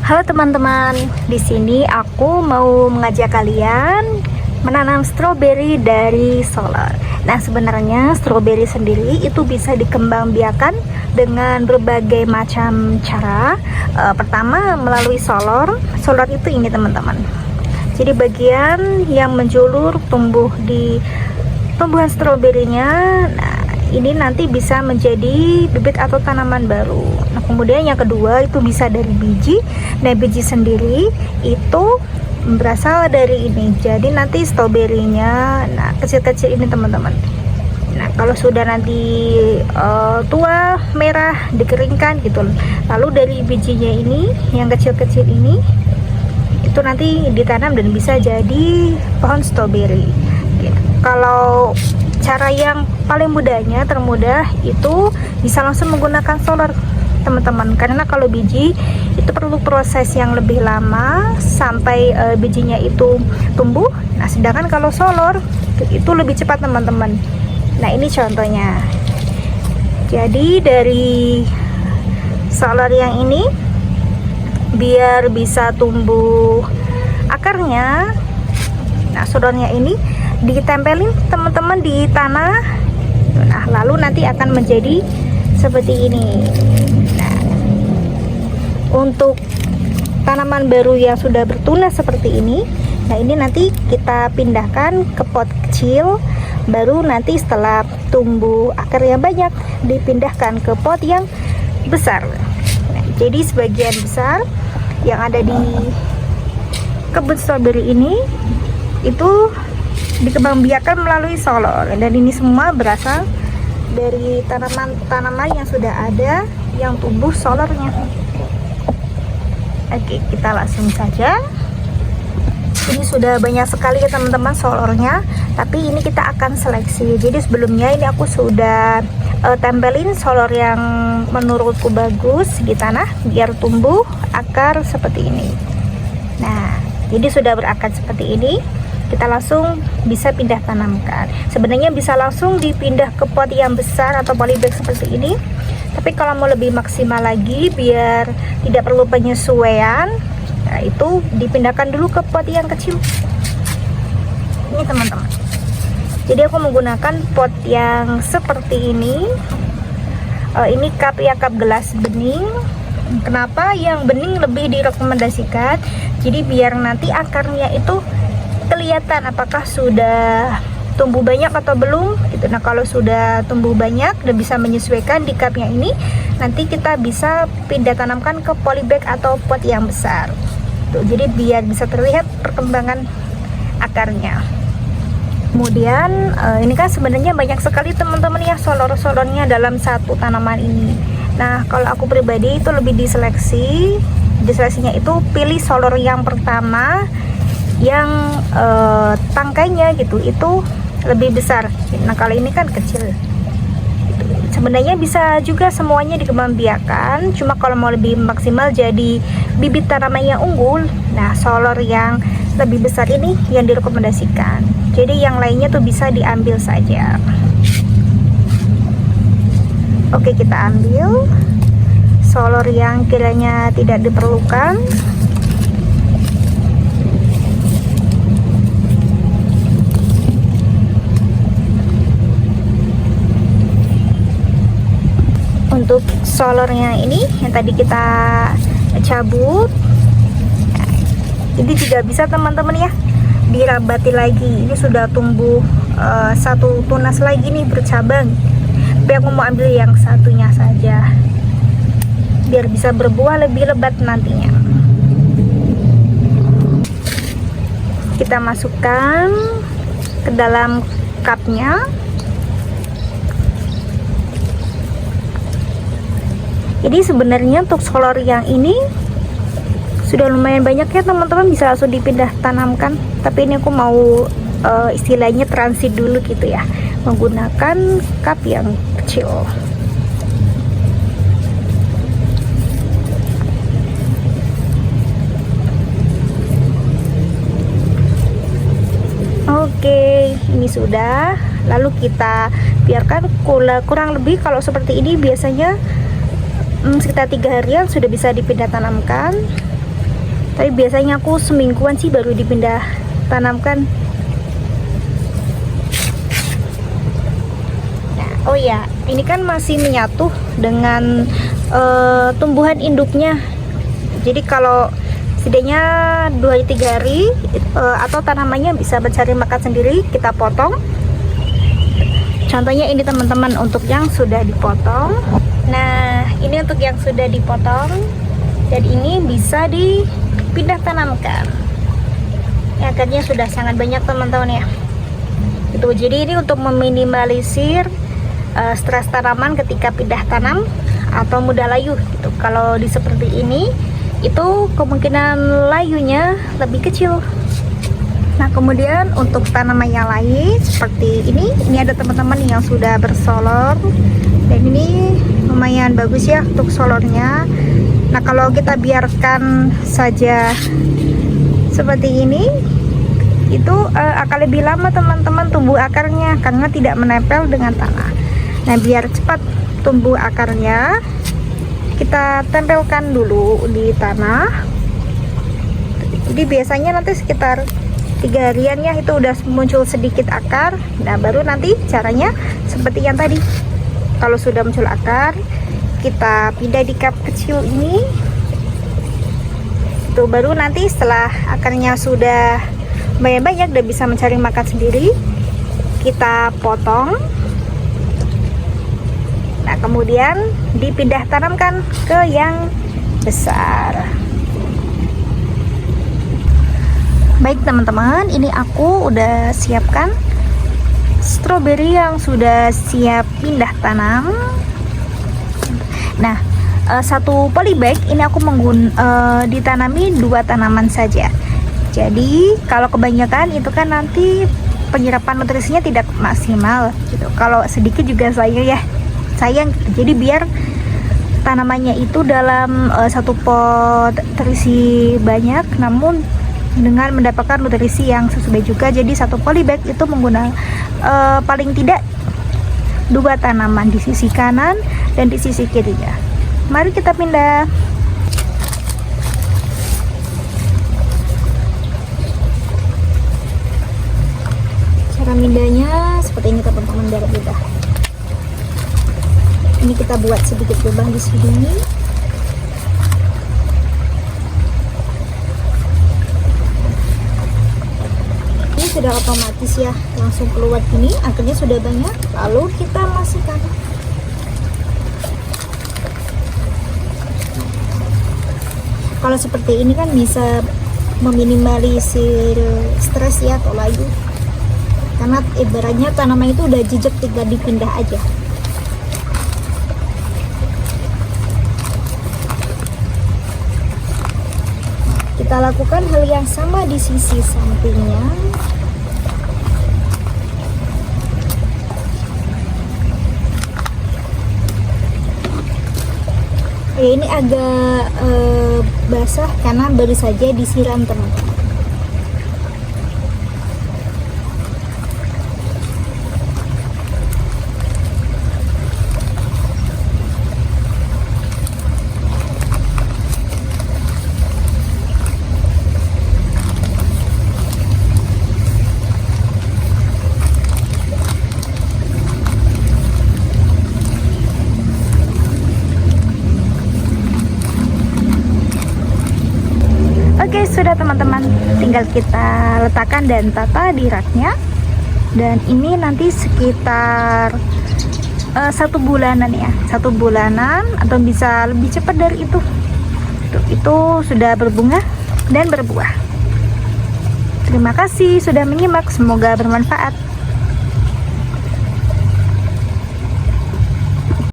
Halo teman-teman, di sini aku mau mengajak kalian menanam stroberi dari solar. Nah, sebenarnya stroberi sendiri itu bisa dikembangbiakan dengan berbagai macam cara. Pertama melalui solar. Solar itu ini teman-teman. Jadi bagian yang menjulur tumbuh di tumbuhan stroberinya. Nah, ini nanti bisa menjadi bibit atau tanaman baru. Nah, kemudian yang kedua itu bisa dari biji. Nah, biji sendiri itu berasal dari ini. Jadi nanti stroberinya, nah kecil-kecil ini teman-teman. Nah, kalau sudah nanti tua, merah, dikeringkan gitu. Lalu dari bijinya ini, yang kecil-kecil ini, itu nanti ditanam dan bisa jadi pohon stroberi. Kalau cara yang paling mudahnya, termudah itu bisa langsung menggunakan solar teman-teman, karena kalau biji itu perlu proses yang lebih lama sampai bijinya itu tumbuh. Nah, sedangkan kalau solar itu lebih cepat teman-teman. Nah, ini contohnya. Jadi dari solar yang ini, biar bisa tumbuh akarnya, nah solarnya ini ditempelin teman-teman di tanah. Nah, lalu nanti akan menjadi seperti ini. Nah, untuk tanaman baru yang sudah bertunas seperti ini, nah ini nanti kita pindahkan ke pot kecil. Baru nanti setelah tumbuh akar yang banyak, dipindahkan ke pot yang besar. Nah, jadi sebagian besar yang ada di kebun stroberi ini itu dikembangbiakan melalui solar, dan ini semua berasal dari tanaman-tanaman yang sudah ada yang tumbuh solarnya. Oke, kita langsung saja. Ini sudah banyak sekali ya teman-teman solarnya, tapi ini kita akan seleksi. Jadi sebelumnya ini aku sudah tempelin solar yang menurutku bagus di tanah biar tumbuh akar seperti ini. Nah, jadi sudah berakar seperti ini, kita langsung bisa pindah tanamkan. Sebenarnya bisa langsung dipindah ke pot yang besar atau polybag seperti ini, tapi kalau mau lebih maksimal lagi biar tidak perlu penyesuaian, nah itu dipindahkan dulu ke pot yang kecil ini teman-teman. Jadi aku menggunakan pot yang seperti ini. Ini cup ya, cup gelas bening. Kenapa yang bening lebih direkomendasikan? Jadi biar nanti akarnya itu kelihatan apakah sudah tumbuh banyak atau belum gitu. Nah, kalau sudah tumbuh banyak dan bisa menyesuaikan di cupnya ini, nanti kita bisa pindah tanamkan ke polybag atau pot yang besar tuh, jadi biar bisa terlihat perkembangan akarnya. Kemudian ini kan sebenarnya banyak sekali teman-teman ya solar-solarnya dalam satu tanaman ini. Nah, kalau aku pribadi itu lebih diseleksi. Diseleksinya itu pilih solar yang pertama yang tangkainya gitu itu lebih besar. Nah, kalau ini kan kecil. Sebenarnya bisa juga semuanya dikembangbiakan, cuma kalau mau lebih maksimal jadi bibit tanaman yang unggul, nah solar yang lebih besar ini yang direkomendasikan. Jadi yang lainnya tuh bisa diambil saja. Oke, kita ambil solar yang kiranya tidak diperlukan. Untuk solarnya ini yang tadi kita cabut, ini juga bisa teman-teman ya dirabati lagi. Ini sudah tumbuh satu tunas lagi nih bercabang, tapi aku mau ambil yang satunya saja biar bisa berbuah lebih lebat nantinya. Kita masukkan ke dalam cupnya. Jadi sebenarnya untuk solar yang ini sudah lumayan banyak ya teman-teman, bisa langsung dipindah tanamkan. Tapi ini aku mau istilahnya transit dulu gitu ya, menggunakan cup yang kecil. Oke, ini sudah. Lalu kita biarkan kurang lebih kalau seperti ini biasanya sekitar 3 harian sudah bisa dipindah tanamkan. Tapi biasanya aku semingguan sih baru dipindah tanamkan. Nah, oh ya, ini kan masih menyatu dengan tumbuhan induknya. Jadi kalau setidaknya 2-3 hari atau tanamannya bisa mencari makan sendiri, kita potong. Contohnya ini teman-teman, untuk yang sudah dipotong. Nah, ini untuk yang sudah dipotong, dan ini bisa dipindah tanamkan. Ya, akarnya sudah sangat banyak teman-teman ya. Itu jadi ini untuk meminimalisir stres tanaman ketika pindah tanam atau mudah layu gitu. Kalau di seperti ini, itu kemungkinan layunya lebih kecil. Nah, kemudian untuk tanaman yang lain seperti ini ada teman-teman yang sudah bersolor, dan ini lumayan bagus ya untuk solornya. Nah, kalau kita biarkan saja seperti ini, itu akan lebih lama teman-teman tumbuh akarnya karena tidak menempel dengan tanah. Nah, biar cepat tumbuh akarnya, kita tempelkan dulu di tanah. Jadi biasanya nanti sekitar 3 harian ya, itu udah muncul sedikit akar. Nah, baru nanti caranya seperti yang tadi. Kalau sudah muncul akar, kita pindah di cup kecil ini. Itu baru nanti setelah akarnya sudah banyak dan bisa mencari makan sendiri, kita potong. Nah, kemudian dipindah tanamkan ke yang besar. Baik teman-teman, ini aku udah siapkan stroberi yang sudah siap pindah tanam. Nah, satu polybag ini aku ditanami 2 tanaman saja. Jadi kalau kebanyakan itu kan nanti penyerapan nutrisinya tidak maksimal gitu. Kalau sedikit juga sayang. Jadi biar tanamannya itu dalam satu pot terisi banyak, namun dengan mendapatkan nutrisi yang sesuai juga. Jadi satu polybag itu menggunakan paling tidak 2 tanaman di sisi kanan dan di sisi kirinya. Mari kita pindah. Cara pindahnya seperti ini teman-teman, biar mudah. Ini kita buat sedikit lubang di sini. Sudah otomatis ya, langsung keluar gini, akarnya sudah banyak. Lalu kita masukkan. Kalau seperti ini kan bisa meminimalisir stres ya atau layu, karena ibaratnya tanaman itu udah jejak, tinggal dipindah aja. Kita lakukan hal yang sama di sisi sampingnya. Ya, ini agak basah karena baru saja disiram teman-teman. Oke, sudah teman-teman, tinggal kita letakkan dan tata di raknya. Dan ini nanti sekitar 1 bulanan ya, 1 bulanan atau bisa lebih cepat dari itu. Itu sudah berbunga dan berbuah. Terima kasih sudah menyimak, semoga bermanfaat.